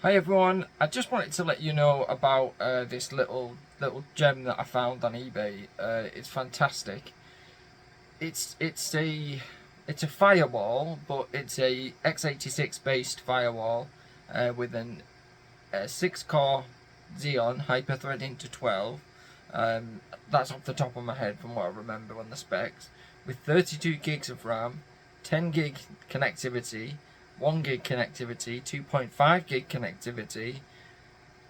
Hi everyone, I just wanted to let you know about this little gem that I found on eBay. It's fantastic. It's a firewall, but it's a x86 based firewall with a 6-core Xeon hyper-threading to 12. That's off the top of my head from what I remember on the specs. With 32 gigs of RAM, 10 gig connectivity, 1 gig connectivity, 2.5 gig connectivity,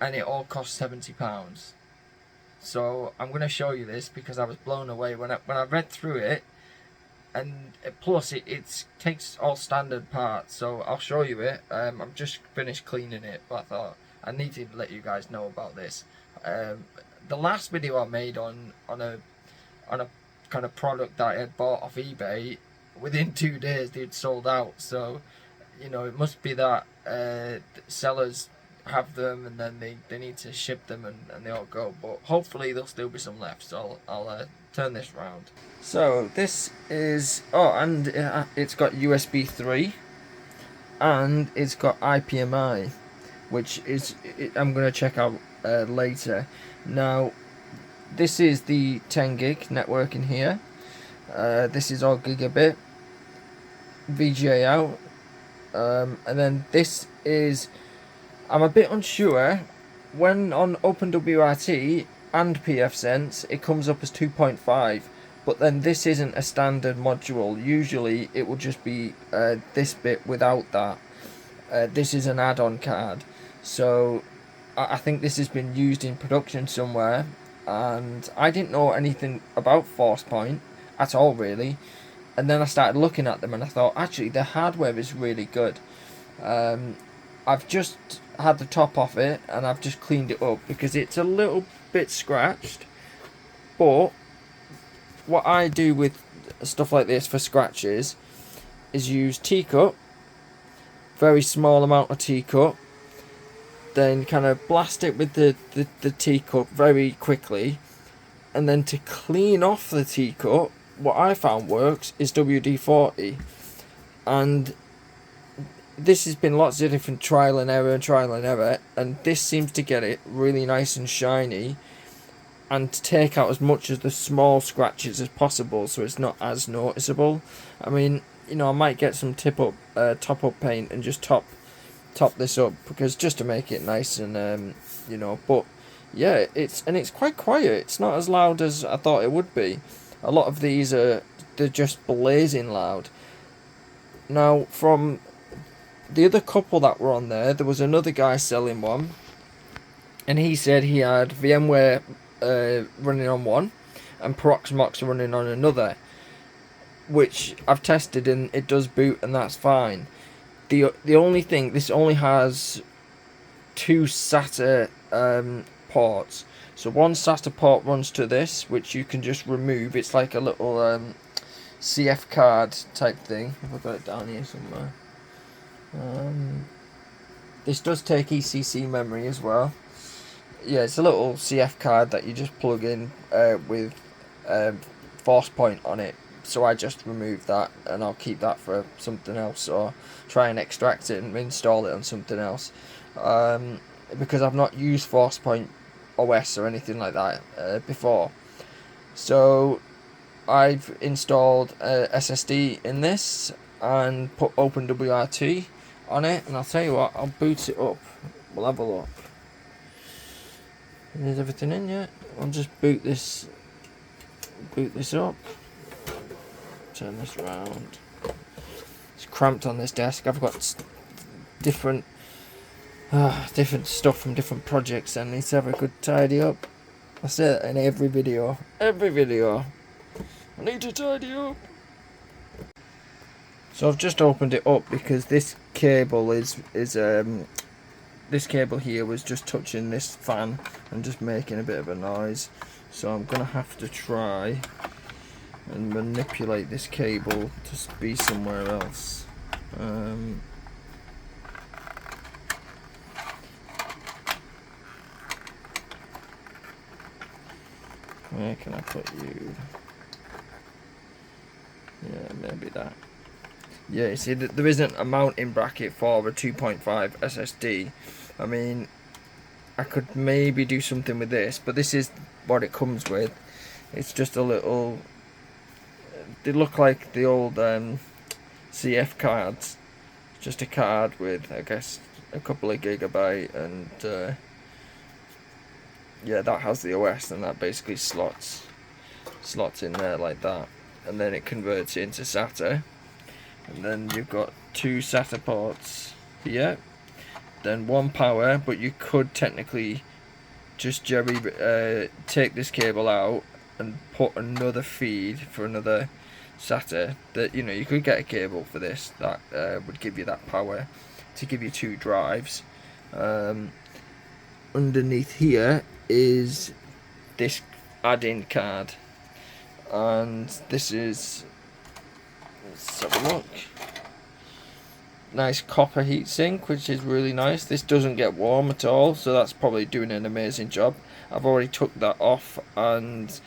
and it all costs £70. So I'm going to show you this because I was blown away when I read through it, and plus it takes all standard parts. So I'll show you it. I've just finished cleaning it, but I thought I need to let you guys know about this. The last video I made on a kind of product that I had bought off eBay, within 2 days they'd sold out. So you know, it must be that sellers have them and then they need to ship them and they all go. But hopefully there'll still be some left, so I'll turn this round. So this is, and it's got USB 3 and it's got IPMI, which is I'm going to check out later. Now this is the 10 gig network in here. This is all gigabit VGA out. And then this is, I'm a bit unsure, when on OpenWRT and pfSense it comes up as 2.5, but then this isn't a standard module. Usually it will just be this bit without that. This is an add-on card, so I think this has been used in production somewhere, and I didn't know anything about ForcePoint at all really. And then I started looking at them and I thought, actually, the hardware is really good. I've just had the top off it and I've just cleaned it up because it's a little bit scratched. But what I do with stuff like this for scratches is use teacup, very small amount of teacup, then kind of blast it with the teacup very quickly, and then to clean off the teacup, what I found works is WD-40, and this has been lots of different trial and error, and this seems to get it really nice and shiny and to take out as much of the small scratches as possible so it's not as noticeable. I mean, you know, I might get some top up paint and just top this up because just to make it nice and you know, but yeah, it's quite quiet. It's not as loud as I thought it would be. A lot of these they're just blazing loud. Now, from the other couple that were on there was another guy selling one, and he said he had VMware running on one and Proxmox running on another, which I've tested and it does boot and that's fine. The only thing, this only has 2 SATA ports. So one SATA port runs to this, which you can just remove. It's like a little CF card type thing. I've got it down here somewhere. This does take ECC memory as well. Yeah, it's a little CF card that you just plug in with ForcePoint on it. So I just remove that and I'll keep that for something else, or try and extract it and install it on something else. Because I've not used ForcePoint OS or anything like that before. So I've installed SSD in this and put OpenWRT on it, and I'll tell you what, I'll boot it up. We'll have a look. Is everything in yet? I'll just boot this up. Turn this around. It's cramped on this desk. I've got different stuff from different projects and need to have a good tidy up. I say that in every video. I need to tidy up. So I've just opened it up because this cable this cable here was just touching this fan and just making a bit of a noise. So I'm gonna have to try and manipulate this cable to be somewhere else. Where can I put you? Yeah, maybe that. Yeah, you see, there isn't a mounting bracket for a 2.5 SSD, I mean, I could maybe do something with this, but this is what it comes with. It's just a little. They look like the old CF cards. Just a card with, I guess, a couple of gigabyte, and yeah, that has the OS, and that basically slots in there like that, and then it converts it into SATA, and then you've got two SATA ports here, then one power, but you could technically just take this cable out and put another feed for another SATA. That, you know, you could get a cable for this that would give you that power to give you two drives. Underneath here is this add-in card, and this is, let's have a look, nice copper heatsink, which is really nice. This doesn't get warm at all, so that's probably doing an amazing job. I've already took that off and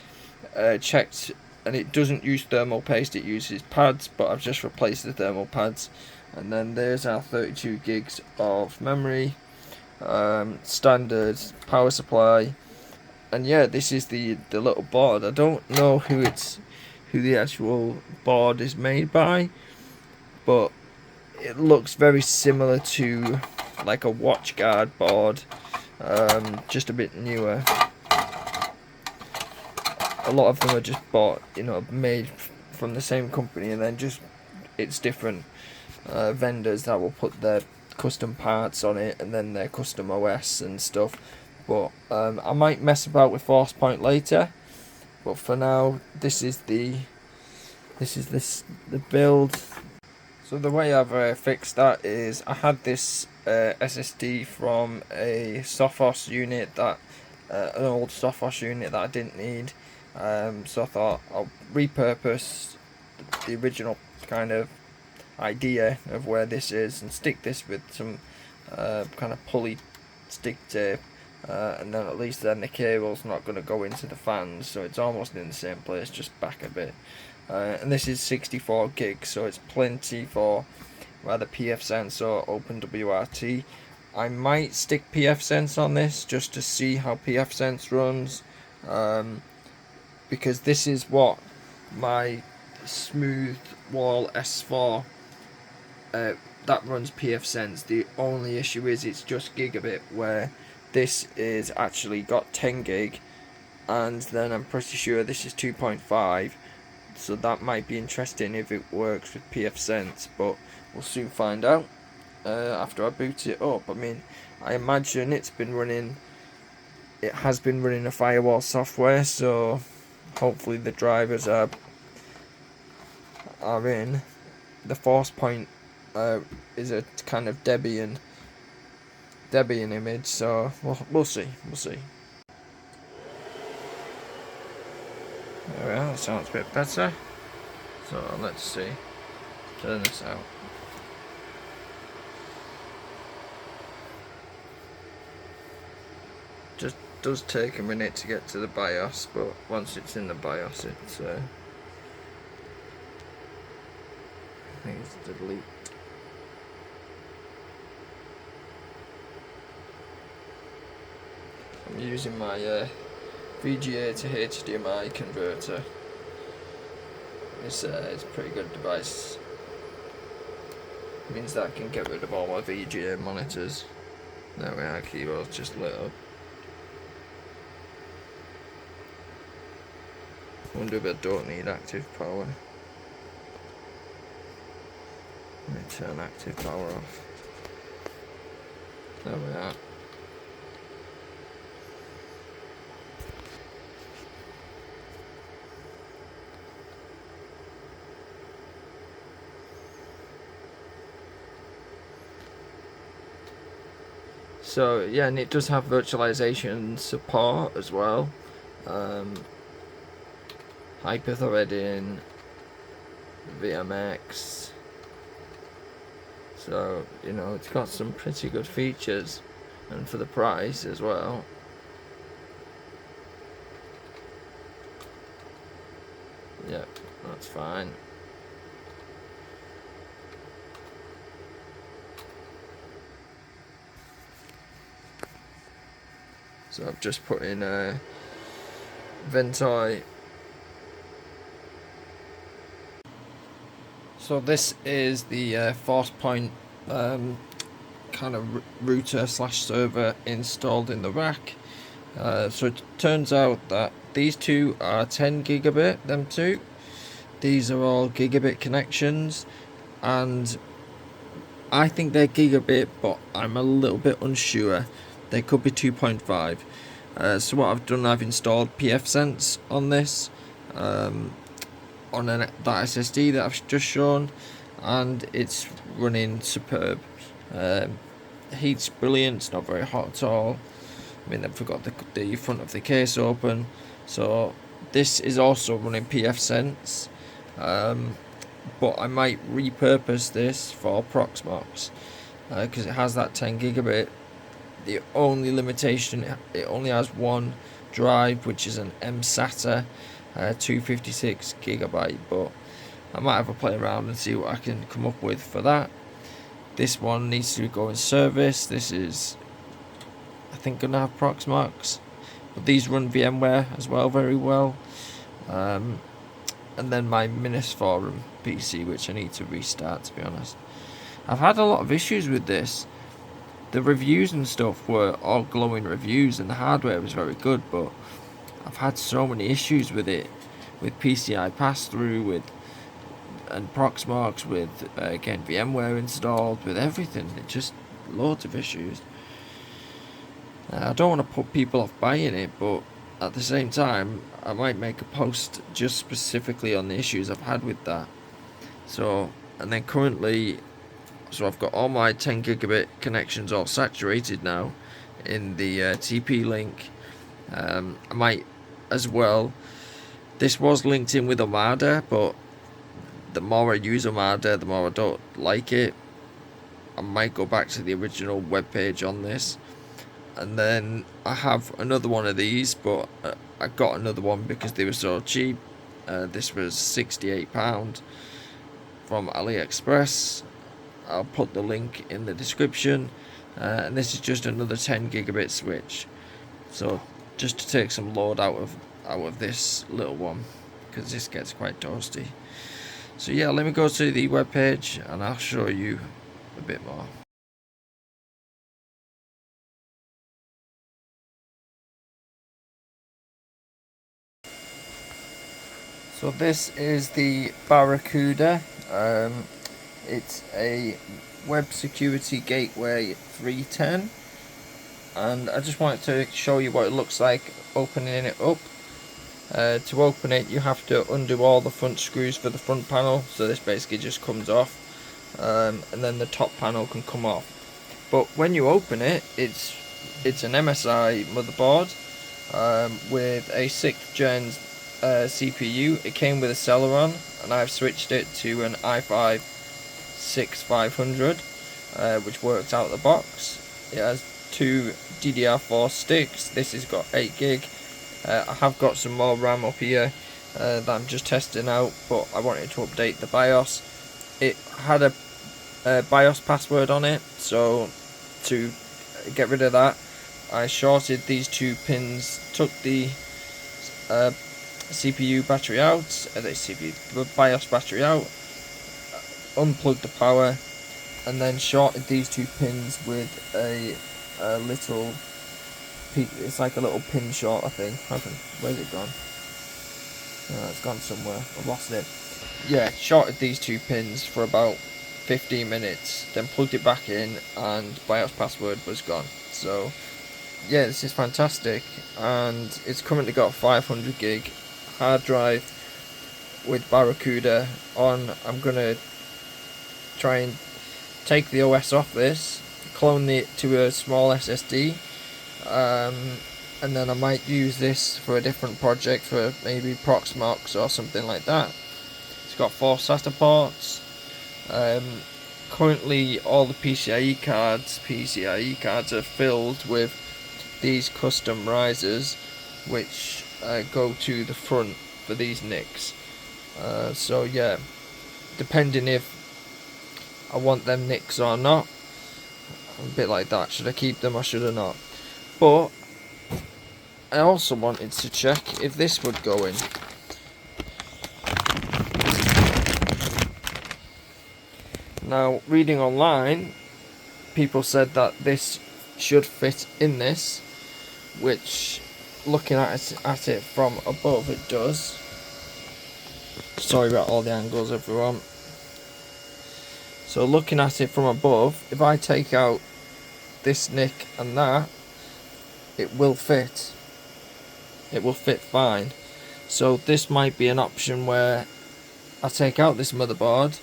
checked, and it doesn't use thermal paste, it uses pads, but I've just replaced the thermal pads. And then there's our 32 gigs of memory, standard power supply, and yeah, this is the little board. I don't know who the actual board is made by, but it looks very similar to like a watch guard board, just a bit newer. A lot of them are just bought, you know, made from the same company, and then just it's different vendors that will put their custom parts on it, and then their custom OS and stuff. But I might mess about with Forcepoint later. But for now, this is the build. So the way I've fixed that is I had this SSD from a Sophos unit that an old Sophos unit that I didn't need. So I thought I'll repurpose the original kind of idea of where this is and stick this with some kind of pulley stick tape, and then at least then the cable's not going to go into the fans, so it's almost in the same place, just back a bit. And this is 64 gigs, so it's plenty for either pfSense or OpenWRT. I might stick pfSense on this just to see how pfSense runs, because this is what my smooth wall S4 that runs pfSense. The only issue is it's just gigabit, where this is actually got 10 gig, and then I'm pretty sure this is 2.5, so that might be interesting if it works with pfSense, but we'll soon find out after I boot it up. I mean, I imagine it has been running a firewall software, so hopefully the drivers are in. The Forcepoint is a kind of Debian image, so we'll see. There we are, that sounds a bit better. So let's see. Turn this out. Just does take a minute to get to the BIOS, but once it's in the BIOS, it's I think it's delete. I'm using my VGA to HDMI converter. It's a pretty good device. It means that I can get rid of all my VGA monitors. There we are, keyboard's just lit up. Wonder if I don't need active power. Let me turn active power off. There we are. So yeah, and it does have virtualization support as well. Hyper-threading, VMX. So, you know, it's got some pretty good features, and for the price as well. Yep, that's fine. So I've just put in Venti. So this is the force point kind of router slash server installed in the rack. So it turns out that these two are 10 gigabit, them two. These are all gigabit connections, and I think they're gigabit, but I'm a little bit unsure. They could be 2.5. So what I've done, I've installed pfSense on this, on that SSD that I've just shown, and it's running superb. Heat's brilliant, it's not very hot at all. I mean, I've forgot the front of the case open. So this is also running pfSense, but I might repurpose this for Proxmox because it has that 10 gigabit. The only limitation, it only has one drive, which is an mSATA 256 gigabyte, but I might have a play around and see what I can come up with for that. This one needs to go in service. This is, I think, gonna have Proxmox, but these run VMware as well very well. And then my Minisforum PC, which I need to restart, to be honest. I've had a lot of issues with this. The reviews and stuff were all glowing reviews, and the hardware was very good, but I've had so many issues with it, with PCI pass-through, and Proxmox, with again VMware installed, with everything. It just loads of issues. I don't want to put people off buying it, but at the same time, I might make a post just specifically on the issues I've had with that. So, and then currently, so I've got all my 10 gigabit connections all saturated now in the TP-Link. I might as well. This was linked in with Armada, but the more I use Armada, the more I don't like it. I might go back to the original web page on this. And then I have another one of these, but I got another one because they were so cheap. This was £68 from AliExpress. I'll put the link in the description. And this is just another 10 gigabit switch. So just to take some load out of this little one, because this gets quite toasty. So yeah, let me go to the web page and I'll show you a bit more. So this is the Barracuda. It's a Web Security Gateway 310, and I just wanted to show you what it looks like opening it up. To open it, you have to undo all the front screws for the front panel, so this basically just comes off, and then the top panel can come off. But when you open it, it's an MSI motherboard with a 6th gen CPU. It came with a Celeron, and I've switched it to an i5 6500, which works out of the box. It has 2 DDR4 sticks. This has got 8 gig. I have got some more RAM up here that I'm just testing out, but I wanted to update the BIOS. It had a BIOS password on it, so to get rid of that, I shorted these 2 pins, took the CPU battery out, the BIOS battery out, unplugged the power, and then shorted these 2 pins with a little, it's like a little pin short, I think. Where's it gone? It's gone somewhere. I've lost it. Yeah, shorted these 2 pins for about 15 minutes, then plugged it back in, and BIOS password was gone. So yeah, this is fantastic, and it's currently got a 500 gig hard drive with Barracuda on. I'm gonna try and take the OS off this, clone it to a small SSD, and then I might use this for a different project, for maybe Proxmox or something like that. It's got 4 SATA ports. Currently all the PCIe cards are filled with these custom risers, which go to the front for these NICs. So yeah, depending if I want them NICs or not, I'm a bit like that. Should I keep them or should I not? But I also wanted to check if this would go in. Now, reading online, people said that this should fit in this, which, looking at it from above, it does. Sorry about all the angles, everyone. So looking at it from above, if I take out this nick and that, it will fit. It will fit fine. So this might be an option where I take out this motherboard,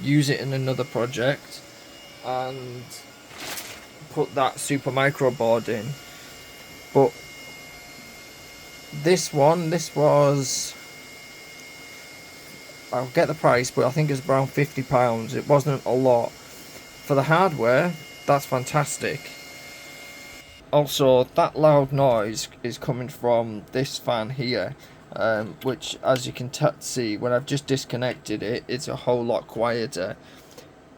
use it in another project, and put that super micro board in. But this was, I'll get the price, but I think it's around £50. It wasn't a lot. For the hardware, that's fantastic. Also, that loud noise is coming from this fan here, which, as you can see, when I've just disconnected it, it's a whole lot quieter.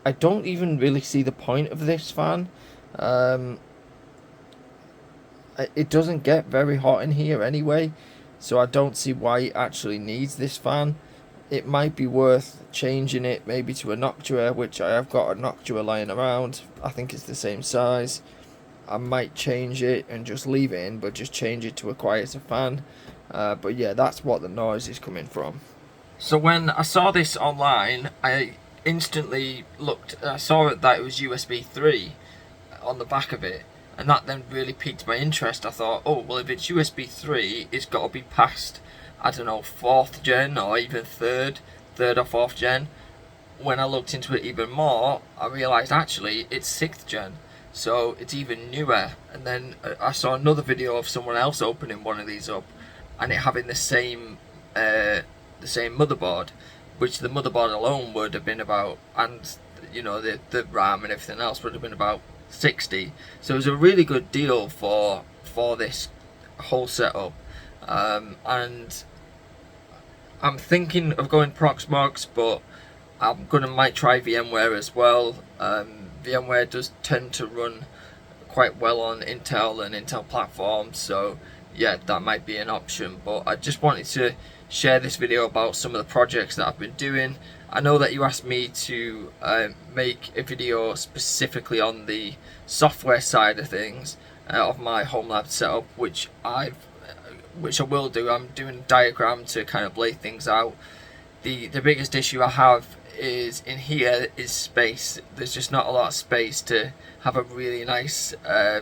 I don't even really see the point of this fan. It doesn't get very hot in here anyway, so I don't see why it actually needs this fan. It might be worth changing it maybe to a Noctua, which I have got a Noctua lying around. I think it's the same size. I might change it and just leave it in, but just change it to a quieter fan. But yeah, that's what the noise is coming from. So when I saw this online, I instantly looked, I saw that it was USB 3 on the back of it, and that then really piqued my interest. I thought, oh, well, if it's USB 3, it's got to be past, I don't know, 4th gen or even 3rd or 4th gen. When I looked into it even more, I realised actually it's 6th gen. So it's even newer. And then I saw another video of someone else opening one of these up, and it having the same motherboard, which the motherboard alone would have been about, and you know, the RAM and everything else would have been about 60. So it was a really good deal for this whole setup. And I'm thinking of going Proxmox, but might try VMware as well. VMware does tend to run quite well on Intel and Intel platforms, so yeah, that might be an option. But I just wanted to share this video about some of the projects that I've been doing. I know that you asked me to make a video specifically on the software side of things of my home lab setup, which I will do. I'm doing a diagram to kind of lay things out. The biggest issue I have is in here is space. There's just not a lot of space to have a really nice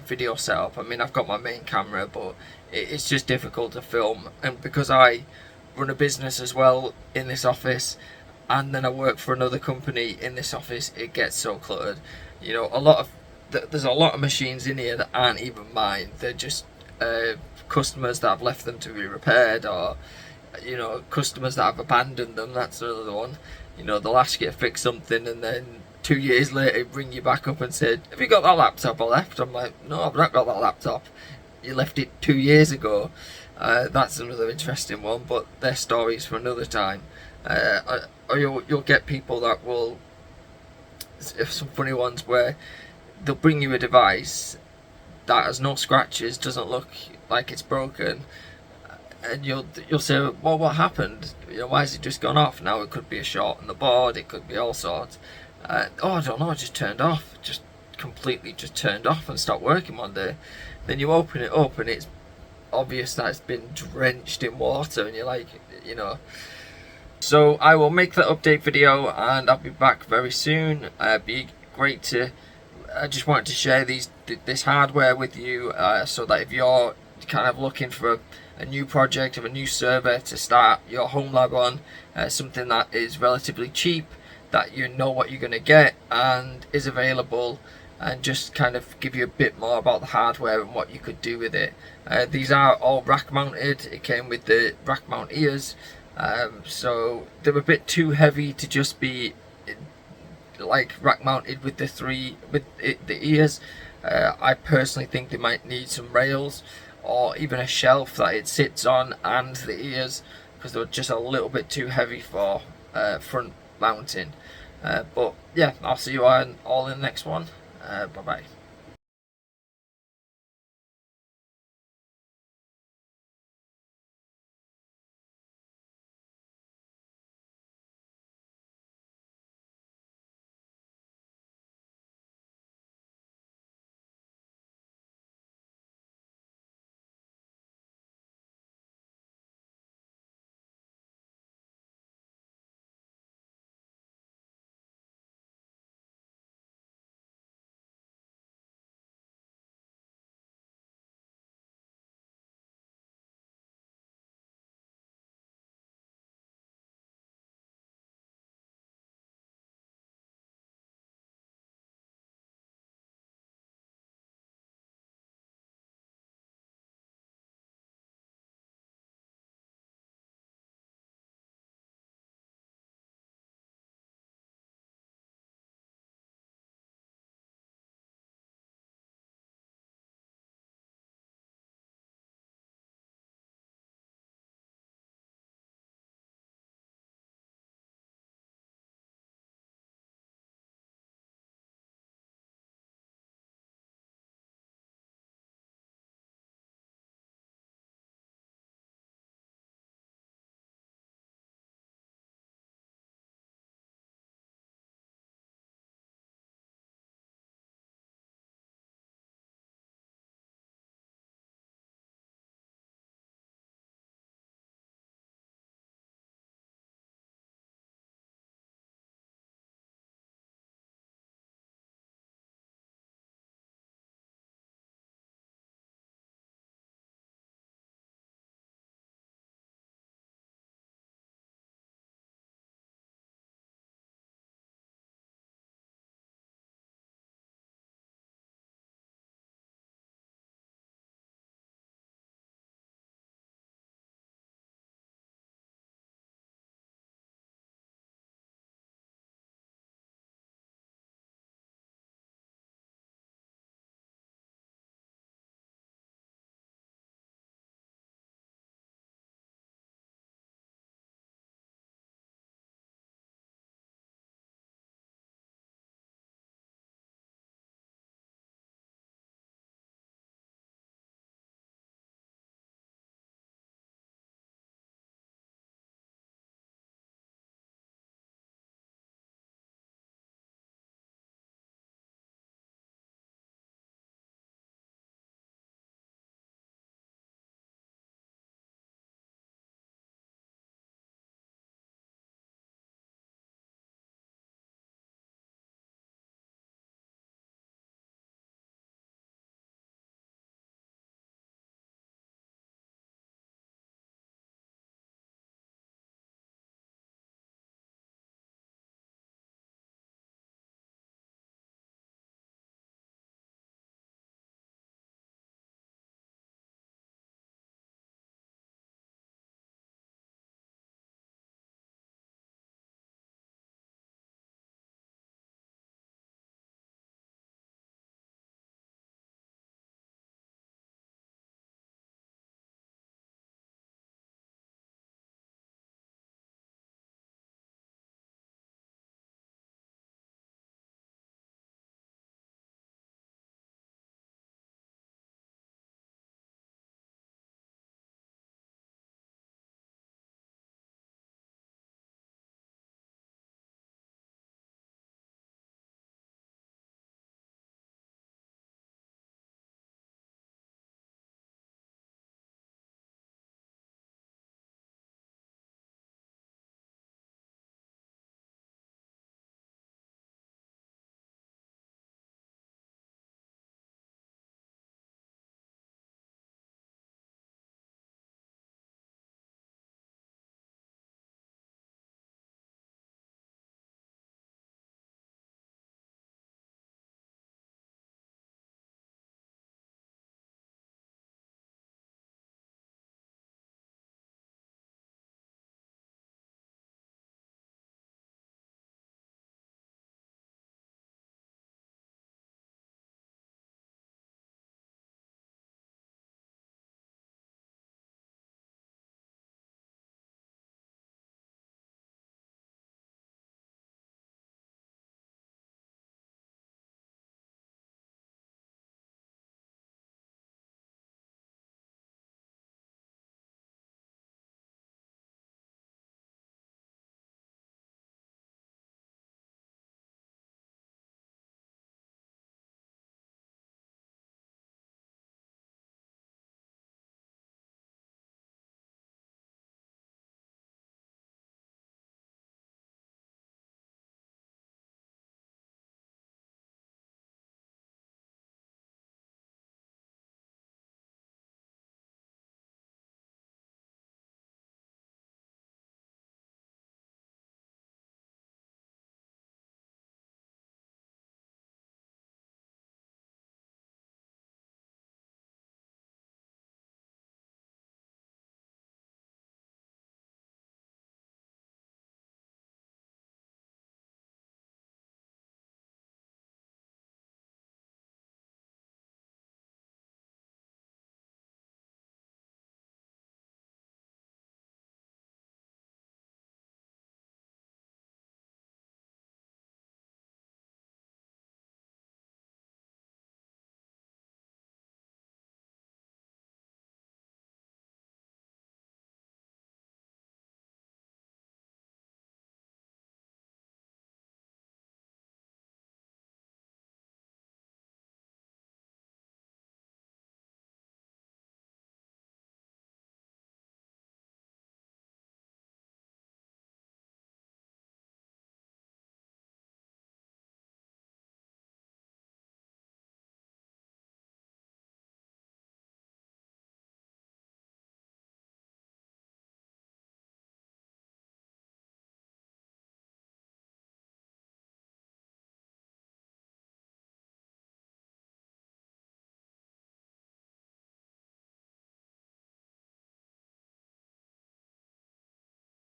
video setup. I mean, I've got my main camera, but it's just difficult to film. And because I run a business as well in this office, and then I work for another company in this office, it gets so cluttered. You know, there's a lot of machines in here that aren't even mine. They're just customers that have left them to be repaired, or you know, customers that have abandoned them. That's another one. You know, they'll ask you to fix something, and then 2 years later bring you back up and say, have you got that laptop I left? I'm like, no, I've not got that laptop. You left it 2 years ago. That's another interesting one, but their stories for another time. Or you'll get people that will, some funny ones where they'll bring you a device that has no scratches, doesn't look like it's broken, and you'll say, well, what happened? You know, why has it just gone off? Now it could be a short on the board, it could be all sorts. Oh, I don't know, it just turned off, just completely just turned off and stopped working one day. Then you open it up and it's obvious that it's been drenched in water, and you're like, you know. So I will make that update video, and I'll be back very soon. Be great to. I just wanted to share this hardware with you, so that if you're kind of looking for a new project of a new server to start your home lab on, something that is relatively cheap, that you know what you're going to get and is available, and just kind of give you a bit more about the hardware and what you could do with it. These are all rack mounted. It came with the rack mount ears, so they're a bit too heavy to just be like rack mounted with the ears. I personally think they might need some rails or even a shelf that it sits on and the ears, because they're just a little bit too heavy for front mounting. But yeah, I'll see you all in the next one. Bye bye.